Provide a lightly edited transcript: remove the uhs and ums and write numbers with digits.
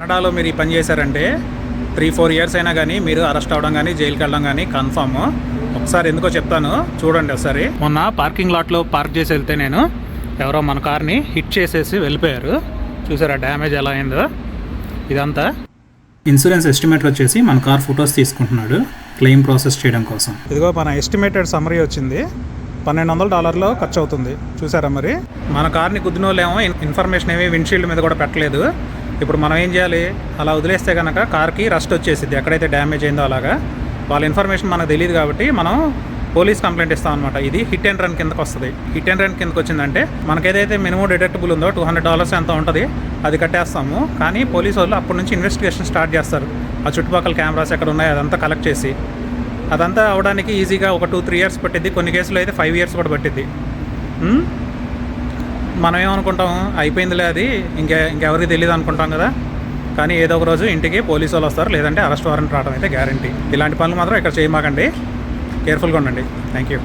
కెనడాలో మీరు ఈ పని చేశారంటే 3-4 ఇయర్స్ అయినా కానీ మీరు అరెస్ట్ అవ్వడం కానీ జైలుకి వెళ్ళడం కానీ కన్ఫర్మ్. ఒకసారి ఎందుకో చెప్తాను చూడండి ఒకసారి. మొన్న పార్కింగ్ లాట్లో పార్క్ చేసి వెళ్తే నేను ఎవరో మన కార్ని హిట్ చేసేసి వెళ్ళిపోయారు. చూసారా డ్యామేజ్ ఎలా అయిందో. ఇదంతా ఇన్సూరెన్స్ ఎస్టిమేటర్ వచ్చేసి మన కార్ ఫొటోస్ తీసుకుంటున్నాడు క్లెయిమ్ ప్రాసెస్ చేయడం కోసం. ఇదిగో మన ఎస్టిమేటెడ్ సమ్మరీ వచ్చింది. $1,200 ఖర్చు అవుతుంది. చూసారా మరి. మన కార్ని గుద్దినోళ్ళేమో ఇన్ఫర్మేషన్ ఏమీ విండ్షీల్డ్ మీద కూడా పెట్టలేదు. ఇప్పుడు మనం ఏం చేయాలి, అలా వదిలేస్తే కనుక కార్కి రస్ట్ వచ్చేసింది ఎక్కడైతే డ్యామేజ్ అయిందో అలాగా. వాళ్ళ ఇన్ఫర్మేషన్ మనకు తెలియదు కాబట్టి మనం పోలీస్ కంప్లైంట్ ఇస్తాం అనమాట. ఇది హిట్ అండ్ రన్ కిందకు వస్తుంది. హిట్ అండ్ రన్ కిందకు వచ్చిందంటే మనకి ఏదైతే మినిమం డిడక్టబుల్ ఉందో $200 ఎంత ఉంటుంది అది కట్టేస్తాము. కానీ పోలీసు వాళ్ళు అప్పటి నుంచి ఇన్వెస్టిగేషన్ స్టార్ట్ చేస్తారు. ఆ చుట్టుపక్కల కెమెరాస్ ఎక్కడ ఉన్నాయో అదంతా కలెక్ట్ చేసి, అదంతా అవడానికి ఈజీగా ఒక 2-3 ఇయర్స్ పట్టిద్ది. కొన్ని కేసులు అయితే 5 ఇయర్స్ కూడా పట్టిద్ది. మనం ఏమనుకుంటాం, అయిపోయిందిలే అది ఇంకెవరికి తెలియదు అనుకుంటాం కదా. కానీ ఏదో ఒక రోజు ఇంటికి పోలీసు వాళ్ళు వస్తారు, లేదంటే అరెస్ట్ వారెంట్ రావడం అయితే గ్యారంటీ. ఇలాంటి పనులు మాత్రం ఇక్కడ చేయమాకండి. కేర్ఫుల్గా ఉండండి. Thank you.